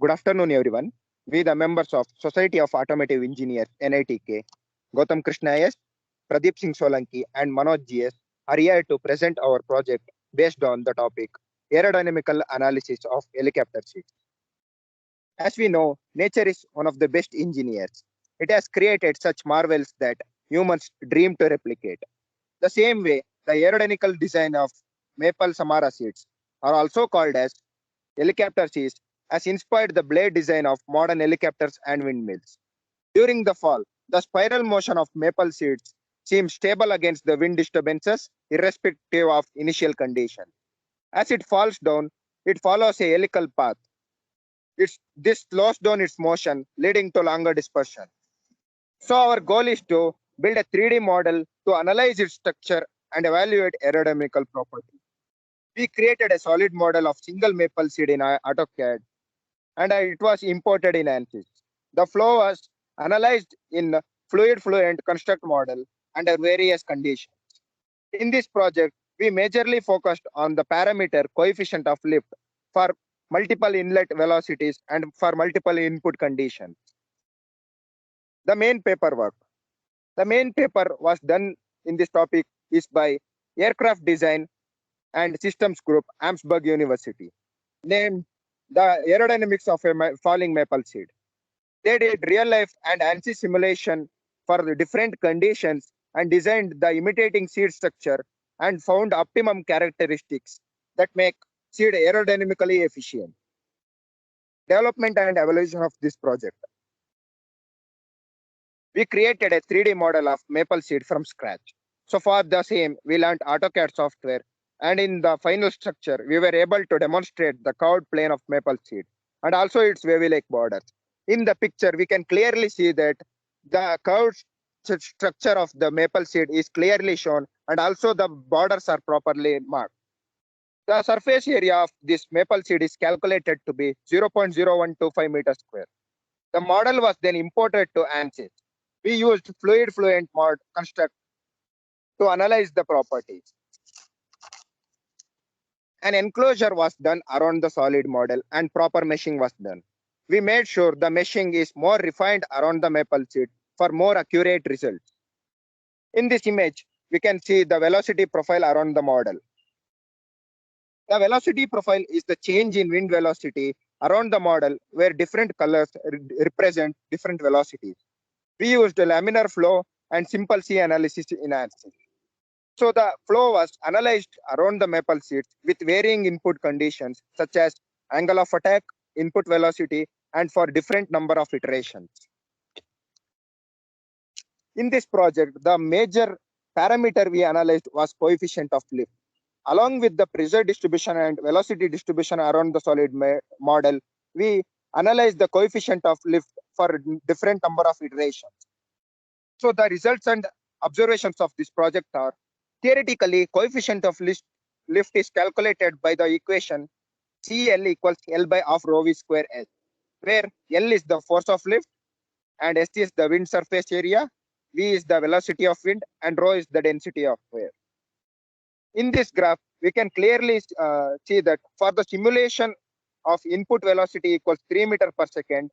Good afternoon, everyone. We, the members of Society of Automotive Engineers (NITK), Gautam Krishna S, Pradeep Singh Solanki, and Manoj GS, are here to present our project based on the topic aerodynamical analysis of helicopter seats. As we know, nature is one of the best engineers. It has created such marvels that humans dream to replicate. The same way, the aerodynamical design of maple samara seats are also called as helicopter seats has inspired the blade design of modern helicopters and windmills. During the fall, the spiral motion of maple seeds seems stable against the wind disturbances, irrespective of initial conditions. As it falls down, it follows a helical path. This slows down its motion, leading to longer dispersion. So our goal is to build a 3D model to analyze its structure and evaluate aerodynamical properties. We created a solid model of single maple seed in AutoCAD and it was imported in ANSYS. The flow was analyzed in fluid fluent construct model under various conditions. In this project, we majorly focused on the parameter coefficient of lift for multiple inlet velocities and for multiple input conditions. The main paperwork. The main paper was done in this topic is by Aircraft Design and Systems Group, Amsburg University, named The Aerodynamics of a Falling Maple Seed. They did real life and ANSYS simulation for the different conditions and designed the imitating seed structure and found optimum characteristics that make seed aerodynamically efficient. Development and evaluation of this project. We created a 3D model of maple seed from scratch. So for the same, we learned AutoCAD software, and in the final structure, we were able to demonstrate the curved plane of maple seed and also its wavy-like borders. In the picture, we can clearly see that the curved structure of the maple seed is clearly shown, and also the borders are properly marked. The surface area of this maple seed is calculated to be 0.0125 meters square. The model was then imported to ANSYS. We used fluid fluent mod construct to analyze the properties. An enclosure was done around the solid model and proper meshing was done. We made sure the meshing is more refined around the maple seed for more accurate results. In this image, we can see the velocity profile around the model. The velocity profile is the change in wind velocity around the model where different colors represent different velocities. We used laminar flow and simple C analysis in ANSYS. So the flow was analyzed around the maple seeds with varying input conditions such as angle of attack, input velocity, and for different number of iterations. In this project, the major parameter we analyzed was coefficient of lift. Along with the pressure distribution and velocity distribution around the solid model, we analyzed the coefficient of lift for different number of iterations. So the results and observations of this project are theoretically coefficient of lift is calculated by the equation CL equals L by half rho v square S, where L is the force of lift and S is the wind surface area, V is the velocity of wind, and rho is the density of air. In this graph, we can clearly see that for the simulation of input velocity equals 3 meters per second,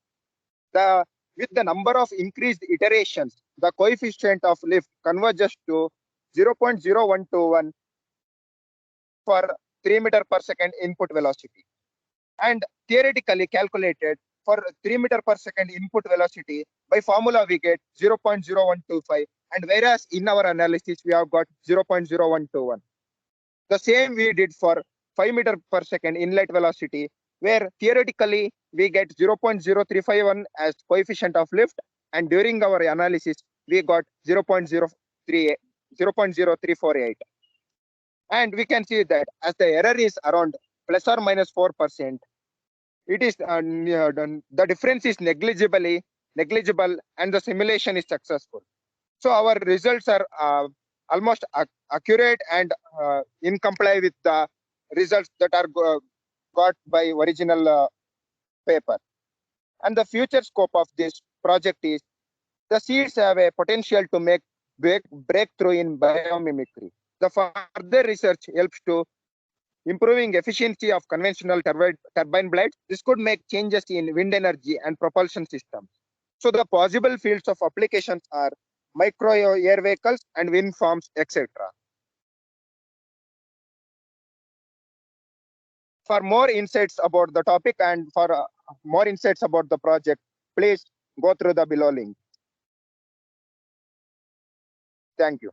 with the number of increased iterations, the coefficient of lift converges to 0.0121 for 3 meters per second input velocity. And theoretically calculated for 3 meters per second input velocity, by formula we get 0.0125, and whereas in our analysis we have got 0.0121. The same we did for 5 meters per second inlet velocity, where theoretically we get 0.0351 as coefficient of lift, and during our analysis we got 0.0348. And we can see that as the error is around plus or minus 4%, it is the difference is negligible, and the simulation is successful. So our results are almost accurate and in comply with the results that are got by original paper. And the future scope of this project is the seeds have a potential to make breakthrough in biomimicry. The further research helps to improving efficiency of conventional turbine blades. This could make changes in wind energy and propulsion systems. So the possible fields of applications are micro air vehicles and wind farms, etc. For more insights about the topic and for more insights about the project, please go through the below link. Thank you.